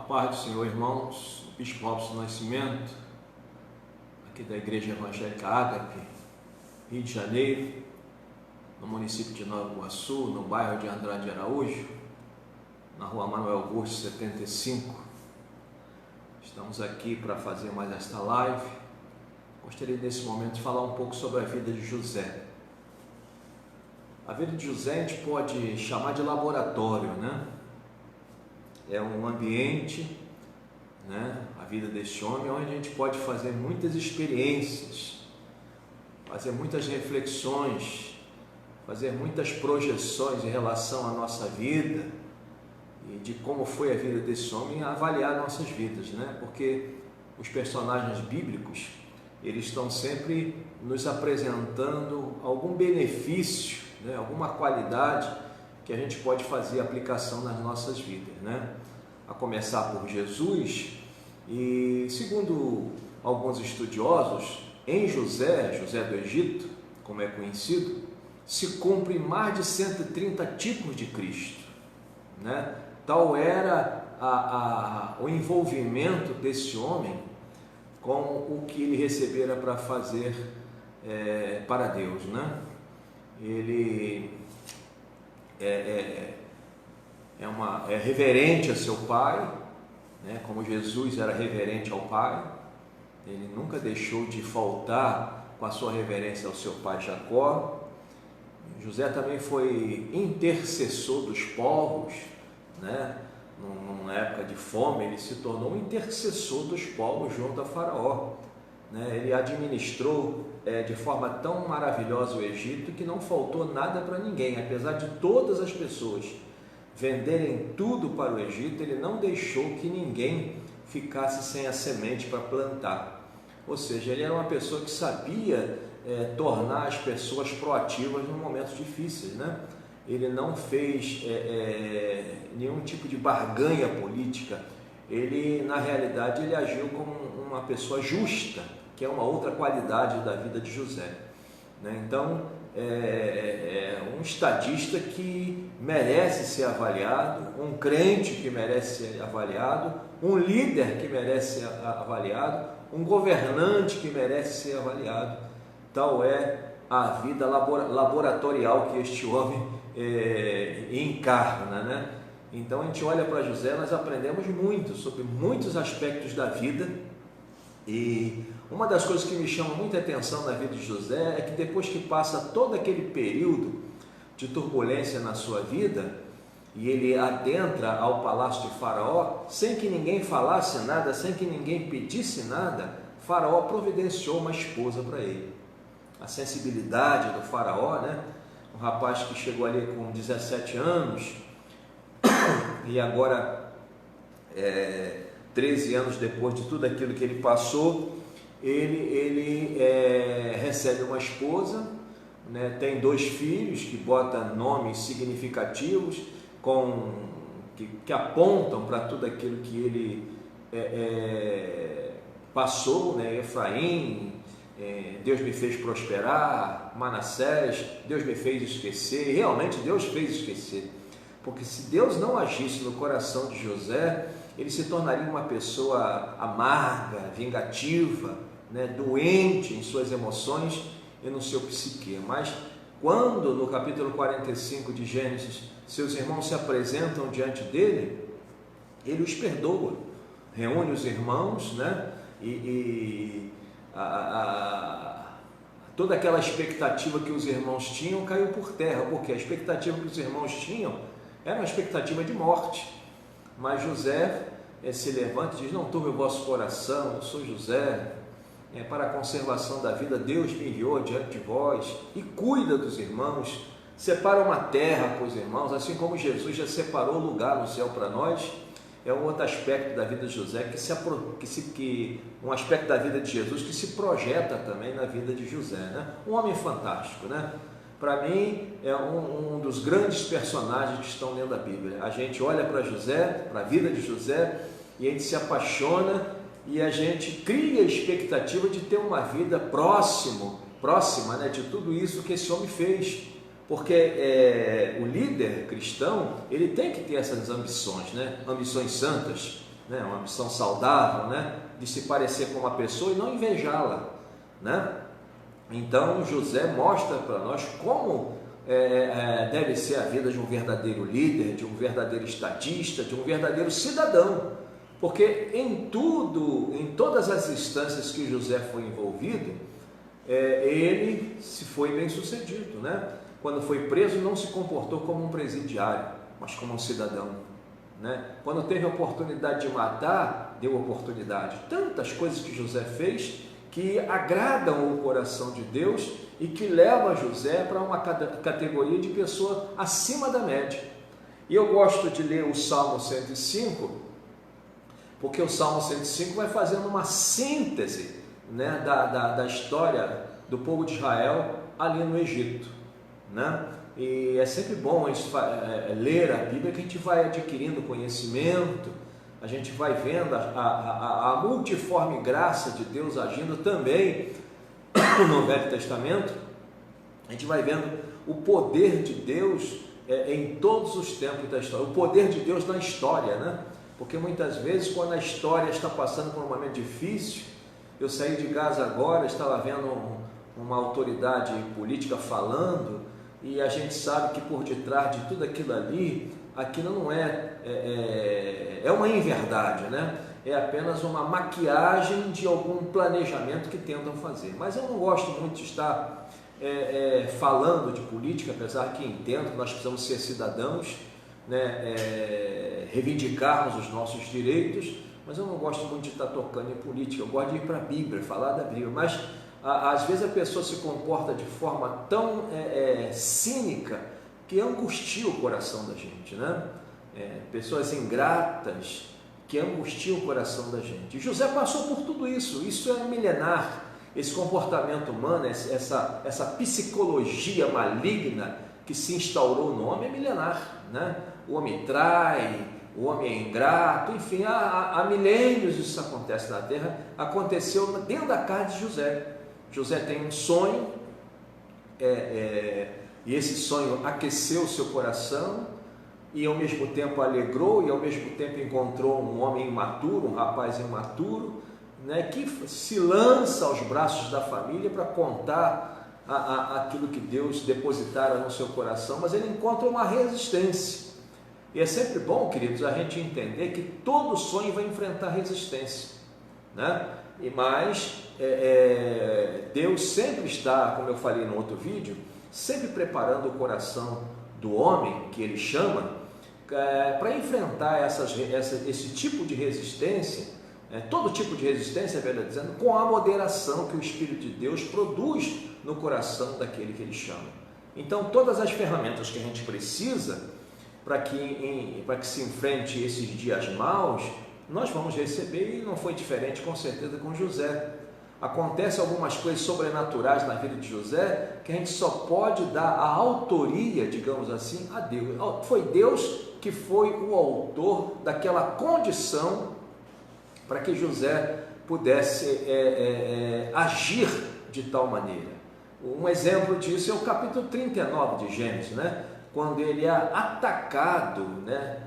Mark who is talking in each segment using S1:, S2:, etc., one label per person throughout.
S1: paz do Senhor, irmãos. Bispo Robson Nascimento, aqui da Igreja Evangélica Ágape, Rio de Janeiro, no município de Nova Iguaçu, no bairro de Andrade de Araújo, na rua Manuel Augusto 75. Estamos aqui para fazer mais esta live. Gostaria nesse momento de falar um pouco sobre a vida de José. A vida de José a gente pode chamar de laboratório, né? É um ambiente, né? A vida desse homem, onde a gente pode fazer muitas experiências, fazer muitas reflexões, fazer muitas projeções em relação à nossa vida e de como foi a vida desse homem, avaliar nossas vidas, né? Porque os personagens bíblicos, eles estão sempre nos apresentando algum benefício, né? Alguma qualidade que a gente pode fazer aplicação nas nossas vidas, né? A começar por Jesus. E segundo alguns estudiosos, em José do Egito, como é conhecido, se cumpre mais de 130 tipos de Cristo, né? Tal era o envolvimento desse homem com o que ele recebera para fazer para Deus, né? Ele é reverente a seu pai, né? Como Jesus era reverente ao pai, ele nunca deixou de faltar com a sua reverência ao seu pai Jacó. José também foi intercessor dos povos, né? Numa época de fome, ele se tornou um intercessor dos povos junto a Faraó, né? Ele administrou de forma tão maravilhosa o Egito que não faltou nada para ninguém, apesar de todas as pessoas venderem tudo para o Egito, ele não deixou que ninguém ficasse sem a semente para plantar. Ou seja, ele era uma pessoa que sabia tornar as pessoas proativas em momentos difíceis, né? Ele não fez nenhum tipo de barganha política. Ele, na realidade, ele agiu como uma pessoa justa, que é uma outra qualidade da vida de José, né? Então, um estadista que merece ser avaliado, um crente que merece ser avaliado, um líder que merece ser avaliado, um governante que merece ser avaliado. Tal é a vida laboratorial que este homem encarna, né? Então a gente olha para José, nós aprendemos muito sobre muitos aspectos da vida, e uma das coisas que me chama muita atenção na vida de José é que depois que passa todo aquele período de turbulência na sua vida, e ele adentra ao palácio de Faraó, sem que ninguém falasse nada, sem que ninguém pedisse nada, Faraó providenciou uma esposa para ele. A sensibilidade do Faraó, né? Um rapaz que chegou ali com 17 anos e agora 13 anos depois de tudo aquilo que ele passou, ele recebe uma esposa, né? Tem 2 filhos que botam nomes significativos que apontam para tudo aquilo que ele passou, né? Efraim, Deus me fez prosperar, Manassés, Deus me fez esquecer. E realmente Deus fez esquecer, porque se Deus não agisse no coração de José, ele se tornaria uma pessoa amarga, vingativa, né? Doente em suas emoções e no seu psique. Mas quando no capítulo 45 de Gênesis seus irmãos se apresentam diante dele, ele os perdoa, reúne os irmãos, né? Toda aquela expectativa que os irmãos tinham caiu por terra, porque a expectativa que os irmãos tinham era uma expectativa de morte. Mas José se levanta e diz: não turbe o vosso coração, eu sou José, para a conservação da vida Deus me enviou diante de vós, e cuida dos irmãos, separa uma terra para os irmãos, assim como Jesus já separou lugar no céu para nós. É um outro aspecto da vida de José, um aspecto da vida de Jesus que se projeta também na vida de José, né? Um homem fantástico, né? Para mim é um dos grandes personagens que estão dentro da Bíblia. A gente olha para José, para a vida de José, e a gente se apaixona e a gente cria a expectativa de ter uma vida próxima, né, de tudo isso que esse homem fez. Porque o líder cristão, ele tem que ter essas ambições, né? Ambições santas, né? Uma ambição saudável, né? De se parecer com uma pessoa e não invejá-la, né? Então José mostra para nós como deve ser a vida de um verdadeiro líder, de um verdadeiro estadista, de um verdadeiro cidadão, porque em tudo, em todas as instâncias que José foi envolvido, ele se foi bem sucedido, né? Quando foi preso, não se comportou como um presidiário, mas como um cidadão, né? Quando teve a oportunidade de matar, deu oportunidade. Tantas coisas que José fez que agradam o coração de Deus e que levam José para uma categoria de pessoa acima da média. E eu gosto de ler o Salmo 105, porque o Salmo 105 vai fazendo uma síntese, né, da história do povo de Israel ali no Egito, né? E é sempre bom ler a Bíblia, que a gente vai adquirindo conhecimento, a gente vai vendo a multiforme graça de Deus agindo também no Velho Testamento. A gente vai vendo o poder de Deus em todos os tempos da história, o poder de Deus na história, né? Porque muitas vezes, quando a história está passando por um momento difícil, eu saí de Gaza agora, estava vendo uma autoridade política falando, e a gente sabe que por detrás de tudo aquilo ali, aquilo não é uma inverdade, né? É apenas uma maquiagem de algum planejamento que tentam fazer. Mas eu não gosto muito de estar falando de política, apesar que entendo que nós precisamos ser cidadãos, né? Reivindicarmos os nossos direitos, mas eu não gosto muito de estar tocando em política. Eu gosto de ir para a Bíblia, falar da Bíblia, mas às vezes a pessoa se comporta de forma tão cínica que angustia o coração da gente, né? Pessoas ingratas que angustiam o coração da gente. E José passou por tudo isso. Isso é milenar. Esse comportamento humano, essa psicologia maligna que se instaurou no homem é milenar, né? O homem trai, o homem é ingrato, enfim, há milênios isso acontece na terra. Aconteceu dentro da casa de José. José tem um sonho, e esse sonho aqueceu o seu coração, e ao mesmo tempo alegrou, e ao mesmo tempo encontrou um homem imaturo, um rapaz imaturo, né, que se lança aos braços da família para contar aquilo que Deus depositara no seu coração, mas ele encontra uma resistência. E é sempre bom, queridos, a gente entender que todo sonho vai enfrentar resistência, né? Mas Deus sempre está, como eu falei no outro vídeo, sempre preparando o coração do homem, que ele chama, para enfrentar esse tipo de resistência, todo tipo de resistência, melhor dizendo, com a moderação que o Espírito de Deus produz no coração daquele que ele chama. Então, todas as ferramentas que a gente precisa para que se enfrente esses dias maus, nós vamos receber, e não foi diferente com certeza com José. Acontecem algumas coisas sobrenaturais na vida de José que a gente só pode dar a autoria, digamos assim, a Deus. Foi Deus que foi o autor daquela condição para que José pudesse agir de tal maneira. Um exemplo disso é o capítulo 39 de Gênesis, né? Quando ele é atacado, né,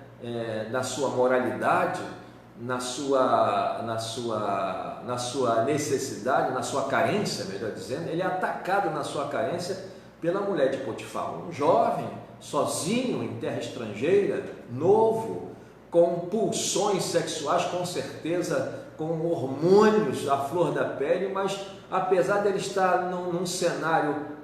S1: na sua moralidade, na sua necessidade, na sua carência, melhor dizendo, ele é atacado na sua carência pela mulher de Potifar, um jovem, sozinho, em terra estrangeira, novo, com pulsões sexuais, com certeza, com hormônios à flor da pele, mas apesar dele estar num cenário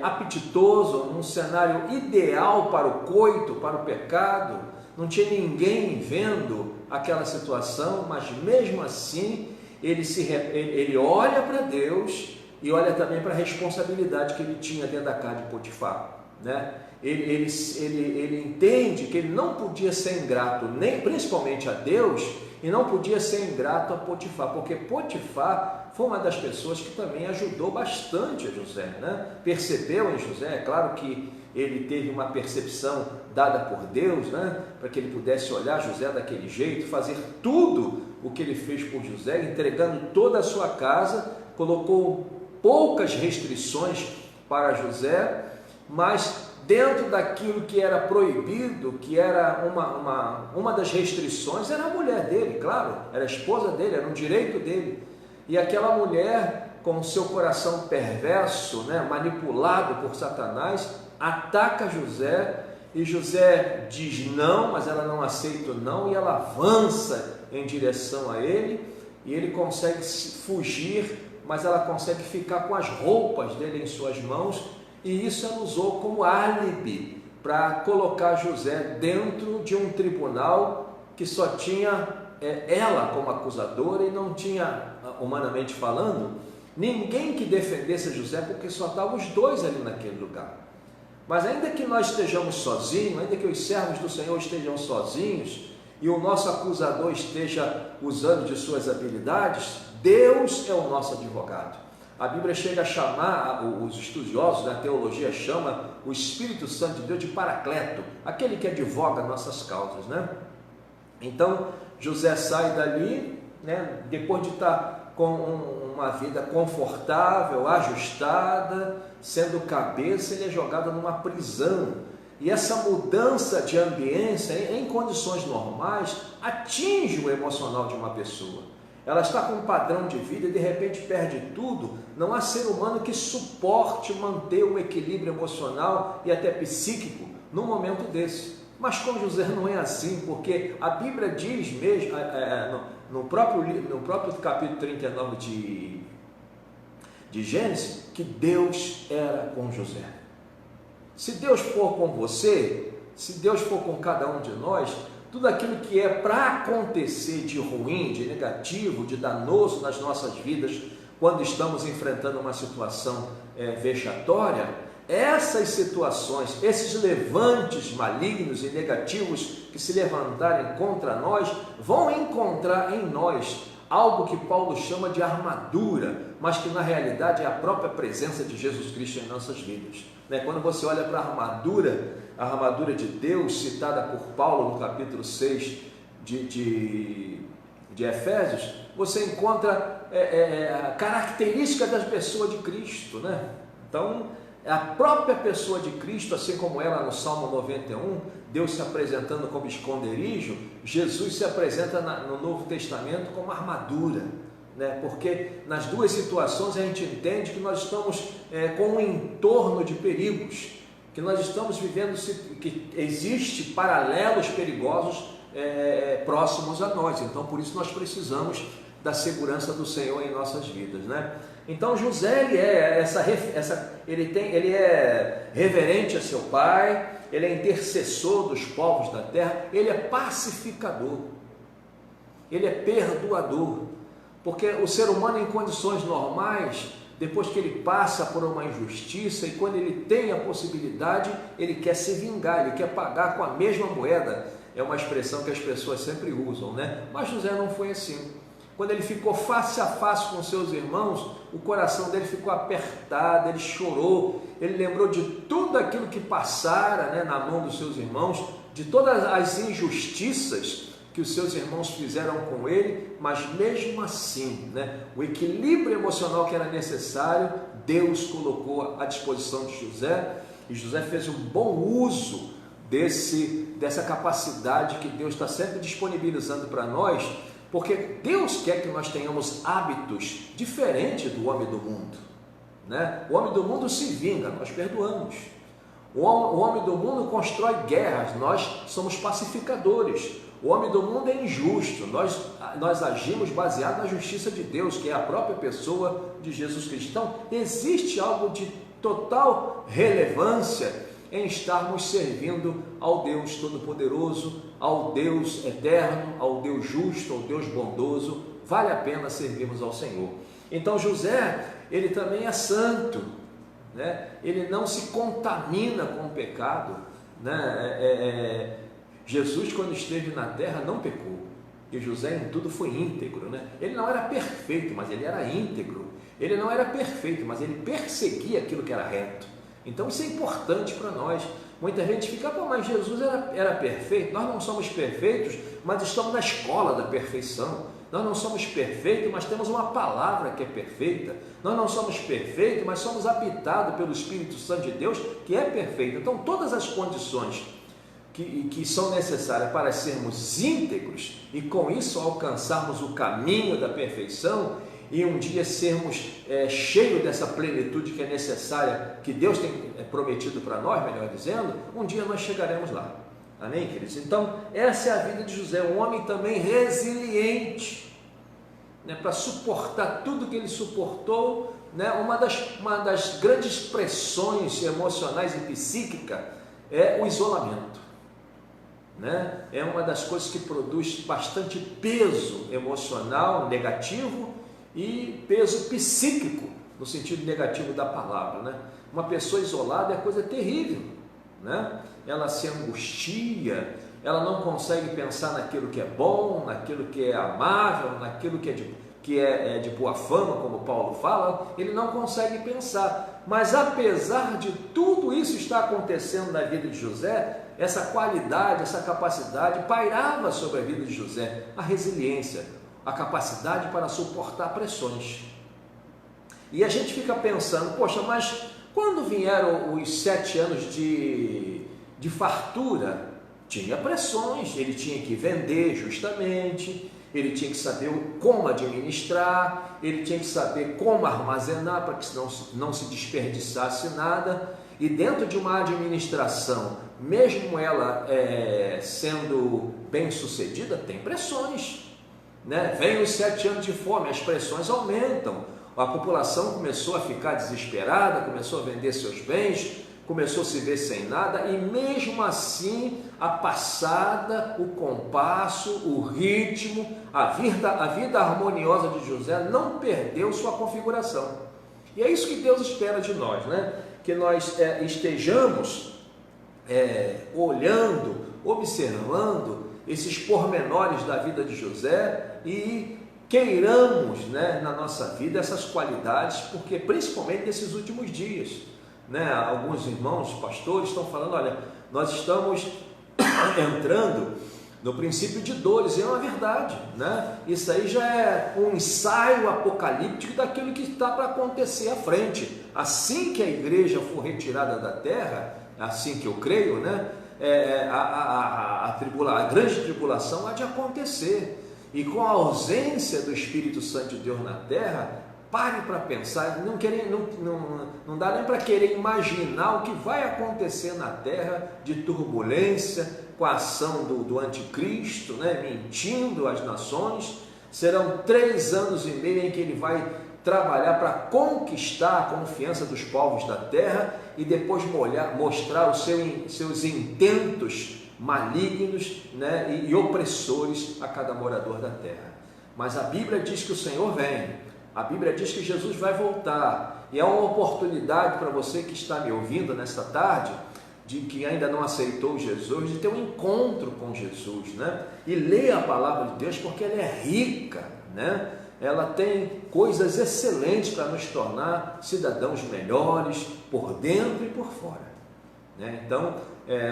S1: apetitoso, num cenário ideal para o coito, para o pecado, não tinha ninguém vendo aquela situação, mas mesmo assim ele olha para Deus e olha também para a responsabilidade que ele tinha dentro da casa de Potifar, né? Ele entende que ele não podia ser ingrato, nem principalmente a Deus, e não podia ser ingrato a Potifar, porque Potifar foi uma das pessoas que também ajudou bastante a José, né? Percebeu em José, é claro que ele teve uma percepção dada por Deus, né? Para que ele pudesse olhar José daquele jeito, fazer tudo o que ele fez por José, entregando toda a sua casa, colocou poucas restrições para José, mas dentro daquilo que era proibido, que era uma das restrições, era a mulher dele, claro, era a esposa dele, era um direito dele. E aquela mulher, com o seu coração perverso, né, manipulado por Satanás, ataca José, e José diz não, mas ela não aceita o não, e ela avança em direção a ele, e ele consegue fugir, mas ela consegue ficar com as roupas dele em suas mãos, e isso ela usou como álibi para colocar José dentro de um tribunal que só tinha ela como acusadora e não tinha, humanamente falando, ninguém que defendesse José, porque só estavam os dois ali naquele lugar. Mas ainda que nós estejamos sozinhos, ainda que os servos do Senhor estejam sozinhos e o nosso acusador esteja usando de suas habilidades, Deus é o nosso advogado. A Bíblia chega a chamar, os estudiosos da teologia chamam o Espírito Santo de Deus de Paracleto, aquele que advoga nossas causas, né? Então, José sai dali, né, depois de estar com uma vida confortável, ajustada, sendo cabeça, ele é jogado numa prisão. E essa mudança de ambiência, em condições normais, atinge o emocional de uma pessoa. Ela está com um padrão de vida e de repente perde tudo. Não há ser humano que suporte manter um equilíbrio emocional e até psíquico num momento desse. Mas com José não é assim, porque a Bíblia diz mesmo, no próprio capítulo 39 de Gênesis, que Deus era com José. Se Deus for com você, se Deus for com cada um de nós, tudo aquilo que é para acontecer de ruim, de negativo, de danoso nas nossas vidas, quando estamos enfrentando uma situação vexatória, essas situações, esses levantes malignos e negativos que se levantarem contra nós, vão encontrar em nós algo que Paulo chama de armadura, mas que na realidade é a própria presença de Jesus Cristo em nossas vidas. Quando você olha para a armadura de Deus, citada por Paulo no capítulo 6 de Efésios, você encontra a característica da pessoa de Cristo, né? Então, a própria pessoa de Cristo, assim como ela no Salmo 91, Deus se apresentando como esconderijo, Jesus se apresenta no Novo Testamento como armadura, né? Porque nas duas situações a gente entende que nós estamos com um entorno de perigos, que nós estamos vivendo, que existe paralelos perigosos próximos a nós. Então por isso nós precisamos da segurança do Senhor em nossas vidas, né? Então José, ele é reverente a seu pai, ele é intercessor dos povos da terra, ele é pacificador, ele é perdoador, porque o ser humano em condições normais, depois que ele passa por uma injustiça e quando ele tem a possibilidade, ele quer se vingar, ele quer pagar com a mesma moeda, é uma expressão que as pessoas sempre usam, né? Mas José não foi assim. Quando ele ficou face a face com seus irmãos, o coração dele ficou apertado, ele chorou, ele lembrou de tudo aquilo que passara, né, na mão dos seus irmãos, de todas as injustiças que os seus irmãos fizeram com ele, mas mesmo assim, né, o equilíbrio emocional que era necessário, Deus colocou à disposição de José, e José fez um bom uso dessa capacidade que Deus está sempre disponibilizando para nós, porque Deus quer que nós tenhamos hábitos diferentes do homem do mundo, né? O homem do mundo se vinga, nós perdoamos. O homem do mundo constrói guerras, nós somos pacificadores. O homem do mundo é injusto, nós agimos baseado na justiça de Deus, que é a própria pessoa de Jesus Cristo. Então, existe algo de total relevância em estarmos servindo ao Deus Todo-Poderoso, ao Deus Eterno, ao Deus Justo, ao Deus Bondoso. Vale a pena servirmos ao Senhor. Então José, ele também é santo, né? Ele não se contamina com o pecado, né? Jesus, quando esteve na terra, não pecou, e José em tudo foi íntegro, né? Ele não era perfeito, mas ele era íntegro. Ele não era perfeito, mas ele perseguia aquilo que era reto. Então isso é importante para nós. Muita gente fica, pô, mas Jesus era perfeito. Nós não somos perfeitos, mas estamos na escola da perfeição. Nós não somos perfeitos, mas temos uma palavra que é perfeita. Nós não somos perfeitos, mas somos habitados pelo Espírito Santo de Deus, que é perfeito. Então, todas as condições que são necessárias para sermos íntegros e com isso alcançarmos o caminho da perfeição e um dia sermos cheios dessa plenitude que é necessária, que Deus tem prometido para nós, melhor dizendo, um dia nós chegaremos lá. Amém, queridos? Então, essa é a vida de José, um homem também resiliente, né, para suportar tudo que ele suportou, né? Uma das grandes pressões emocionais e psíquicas é o isolamento. Né? É uma das coisas que produz bastante peso emocional negativo e peso psíquico, no sentido negativo da palavra. Né? Uma pessoa isolada é coisa terrível, né? Ela se angustia, ela não consegue pensar naquilo que é bom, naquilo que é amável, naquilo que é de boa fama, como Paulo fala, ele não consegue pensar. Mas apesar de tudo isso estar acontecendo na vida de José, essa qualidade, essa capacidade pairava sobre a vida de José, a resiliência, a capacidade para suportar pressões. E a gente fica pensando, poxa, mas quando vieram os 7 anos de fartura, tinha pressões, ele tinha que vender justamente, ele tinha que saber como administrar, ele tinha que saber como armazenar para que não se desperdiçasse nada. E dentro de uma administração, mesmo ela sendo bem sucedida, tem pressões, né? Vem os 7 anos de fome, as pressões aumentam, a população começou a ficar desesperada, começou a vender seus bens, começou a se ver sem nada, e mesmo assim a passada, o compasso, o ritmo, a vida harmoniosa de José não perdeu sua configuração. E é isso que Deus espera de nós, né? Que nós estejamos olhando, observando esses pormenores da vida de José e queiramos, né, na nossa vida essas qualidades, porque principalmente nesses últimos dias, né, alguns irmãos, pastores estão falando, olha, nós estamos entrando no princípio de dores, e é uma verdade, né? Isso aí já é um ensaio apocalíptico daquilo que está para acontecer à frente. Assim que a igreja for retirada da terra, assim que eu creio, né, a grande tribulação há de acontecer, e com a ausência do Espírito Santo de Deus na terra, pare para pensar, não dá nem para querer imaginar o que vai acontecer na terra de turbulência, com a ação do anticristo, né, mentindo às nações. Serão 3 anos e meio em que ele vai trabalhar para conquistar a confiança dos povos da terra e depois mostrar os seus intentos malignos, né, e opressores a cada morador da terra. Mas a Bíblia diz que o Senhor vem, a Bíblia diz que Jesus vai voltar, e é uma oportunidade para você que está me ouvindo nesta tarde, de que ainda não aceitou Jesus, de ter um encontro com Jesus, né? E ler a palavra de Deus, porque ela é rica, né? Ela tem coisas excelentes para nos tornar cidadãos melhores, por dentro e por fora, né? Então,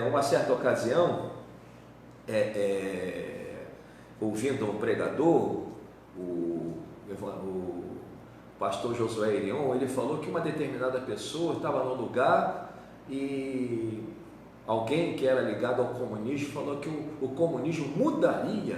S1: uma certa ocasião, ouvindo um pregador, o pastor Josué Irion, ele falou que uma determinada pessoa estava no lugar e alguém que era ligado ao comunismo falou que o comunismo mudaria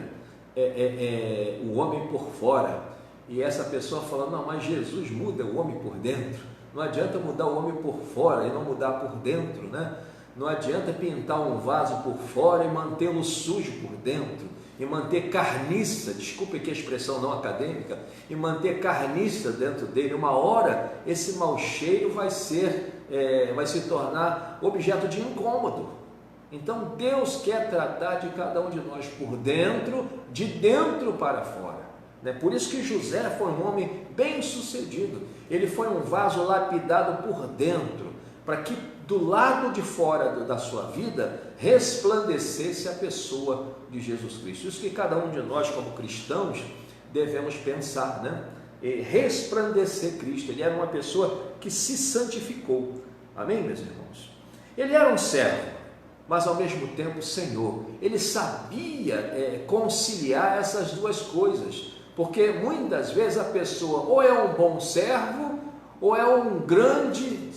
S1: o homem por fora, e essa pessoa falou, não, mas Jesus muda o homem por dentro. Não adianta mudar o homem por fora e não mudar por dentro, né? Não adianta pintar um vaso por fora e mantê-lo sujo por dentro, e manter carniça, desculpe aqui a expressão não acadêmica, e manter carniça dentro dele. Uma hora esse mau cheiro vai se tornar objeto de incômodo. Então Deus quer tratar de cada um de nós por dentro, de dentro para fora, né? Por isso que José foi um homem bem sucedido, ele foi um vaso lapidado por dentro, para que do lado de fora da sua vida resplandecesse a pessoa de Jesus Cristo. Isso que cada um de nós como cristãos devemos pensar, né? E resplandecer Cristo. Ele era uma pessoa que se santificou. Amém, meus irmãos? Ele era um servo, mas ao mesmo tempo Senhor. Ele sabia conciliar essas duas coisas, porque muitas vezes a pessoa ou é um bom servo, ou é um grande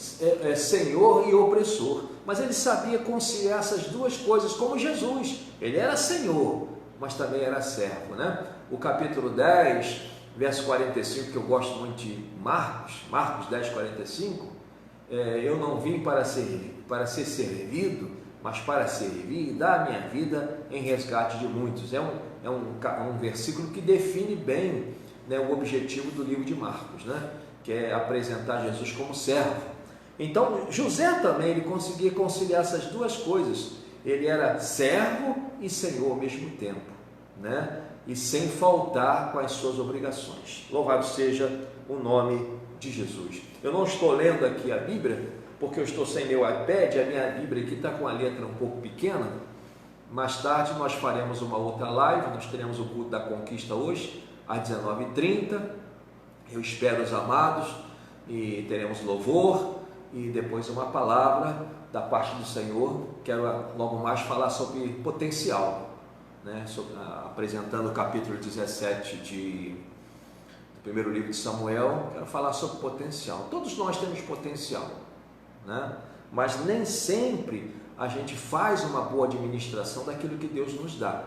S1: senhor e opressor, mas ele sabia conciliar essas duas coisas, como Jesus. Ele era senhor, mas também era servo, né? O capítulo 10, verso 45, que eu gosto muito de Marcos 10, 45, eu não vim para ser servido, mas para servir e dar a minha vida em resgate de muitos. É um versículo que define bem, né, o objetivo do livro de Marcos, né? Que é apresentar Jesus como servo. Então, José também, ele conseguia conciliar essas duas coisas. Ele era servo e senhor ao mesmo tempo, né? E sem faltar com as suas obrigações. Louvado seja o nome de Jesus. Eu não estou lendo aqui a Bíblia, porque eu estou sem meu iPad, a minha Bíblia aqui está com a letra um pouco pequena. Mais tarde nós faremos uma outra live, nós teremos o culto da conquista hoje, às 19h30. Eu espero os amados e teremos louvor e depois uma palavra da parte do Senhor. Quero logo mais falar sobre potencial, né? Apresentando o capítulo 17 do primeiro livro de Samuel. Quero falar sobre potencial. Todos nós temos potencial, né? Mas nem sempre a gente faz uma boa administração daquilo que Deus nos dá.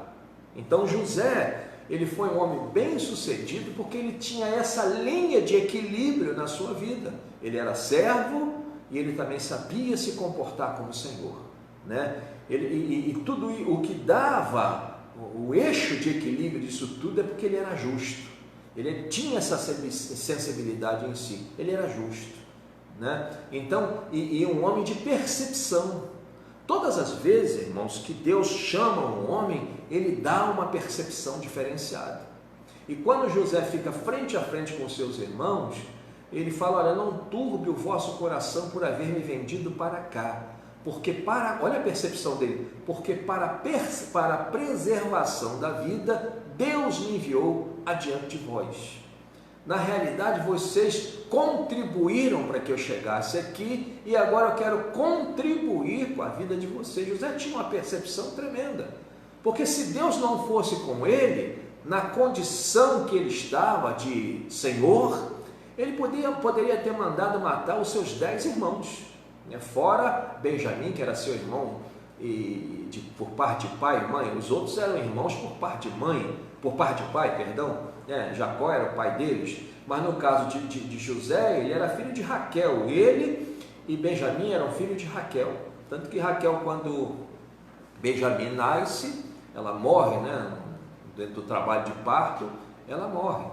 S1: Então José, ele foi um homem bem sucedido porque ele tinha essa linha de equilíbrio na sua vida. Ele era servo e ele também sabia se comportar como Senhor, né? E tudo o que dava o eixo de equilíbrio disso tudo é porque ele era justo. Ele tinha essa sensibilidade em si, ele era justo, né? Então, e um homem de percepção. Todas as vezes, irmãos, que Deus chama um homem, ele dá uma percepção diferenciada. E quando José fica frente a frente com seus irmãos, ele fala: olha, não turbe o vosso coração por haver me vendido para cá, porque olha a percepção dele, porque para a preservação da vida, Deus me enviou adiante de vós. Na realidade, vocês contribuíram para que eu chegasse aqui e agora eu quero contribuir com a vida de vocês. José tinha uma percepção tremenda, porque se Deus não fosse com ele, na condição que ele estava de Senhor, ele poderia ter mandado matar os seus 10 irmãos, né? Fora Benjamim, que era seu irmão por parte de pai e mãe. Os outros eram irmãos por parte de pai, perdão. Jacó era o pai deles, mas no caso de José, ele era filho de Raquel. Ele e Benjamim eram filhos de Raquel. Tanto que Raquel, quando Benjamim nasce, ela morre, né? Dentro do trabalho de parto, ela morre.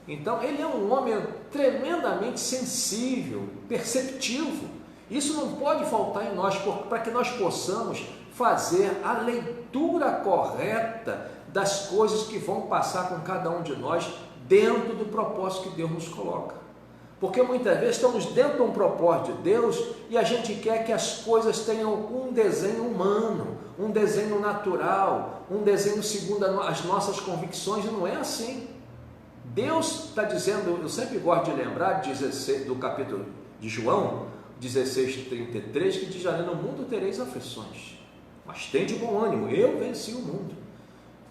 S1: Então, ele é um homem tremendamente sensível, perceptivo. Isso não pode faltar em nós, para que nós possamos fazer a leitura correta das coisas que vão passar com cada um de nós dentro do propósito que Deus nos coloca. Porque muitas vezes estamos dentro de um propósito de Deus e a gente quer que as coisas tenham um desenho humano, um desenho natural, um desenho segundo as nossas convicções, e não é assim. Deus está dizendo, eu sempre gosto de lembrar do capítulo de João 16:33, que diz: no mundo tereis aflições, mas tende bom ânimo, eu venci o mundo.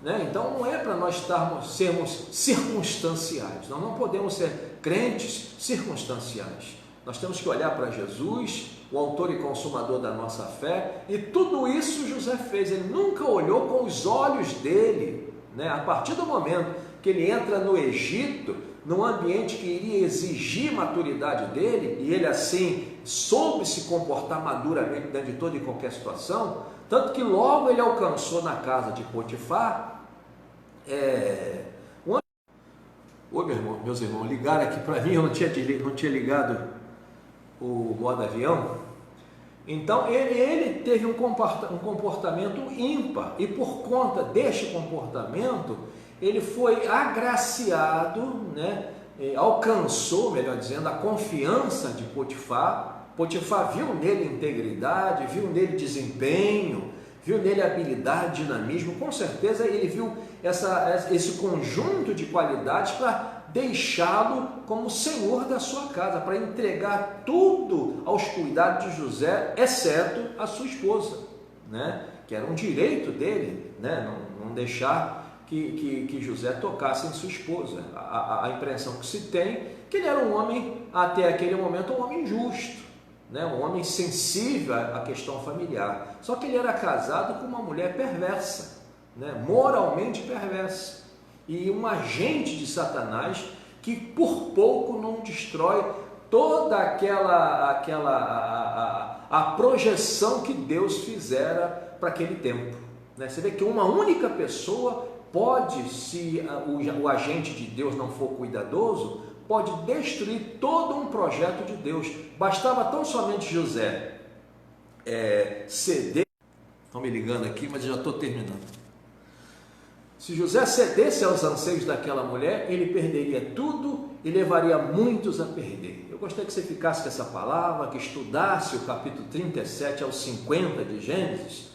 S1: Né? Então não é para nós sermos circunstanciais, nós não podemos ser crentes circunstanciais. Nós temos que olhar para Jesus, o autor e consumador da nossa fé, e tudo isso José fez. Ele nunca olhou com os olhos dele, né? A partir do momento que ele entra no Egito, num ambiente que iria exigir maturidade dele, e ele assim soube se comportar maduramente dentro de toda e qualquer situação, tanto que logo ele alcançou na casa de Potifar. Meus irmãos, ligaram aqui para mim, eu não tinha ligado o modo avião. Então ele teve um comportamento ímpar, e por conta deste comportamento, ele foi agraciado, né? Alcançou, melhor dizendo, a confiança de Potifar. Potifar viu nele integridade, viu nele desempenho, viu nele habilidade, dinamismo. Com certeza ele viu esse conjunto de qualidades para deixá-lo como senhor da sua casa, para entregar tudo aos cuidados de José, exceto a sua esposa. né? Que era um direito dele, né? Não deixar que José tocasse em sua esposa. A impressão que se tem é que ele era um homem, até aquele momento, um homem justo, né? Um homem sensível à questão familiar. Só que ele era casado com uma mulher perversa, né? Moralmente perversa, e um agente de Satanás que por pouco não destrói toda a projeção que Deus fizera para aquele tempo, né? Você vê que uma única pessoa pode, se o agente de Deus não for cuidadoso, pode destruir todo um projeto de Deus. Bastava tão somente José ceder. Estão me ligando aqui, mas eu já estou terminando. Se José cedesse aos anseios daquela mulher, ele perderia tudo e levaria muitos a perder. Eu gostaria que você ficasse com essa palavra, que estudasse o capítulo 37 ao 50 de Gênesis,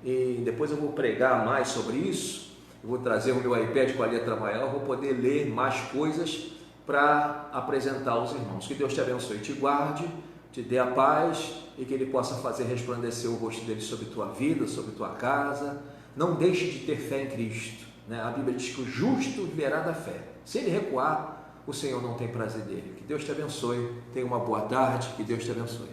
S1: e depois eu vou pregar mais sobre isso. Eu vou trazer o meu iPad com a letra maior, vou poder ler mais coisas para apresentar aos irmãos. Que Deus te abençoe e te guarde, te dê a paz e que Ele possa fazer resplandecer o rosto dele sobre tua vida, sobre tua casa. Não deixe de ter fé em Cristo, né? A Bíblia diz que o justo viverá da fé. Se ele recuar, o Senhor não tem prazer dele. Que Deus te abençoe, tenha uma boa tarde, que Deus te abençoe.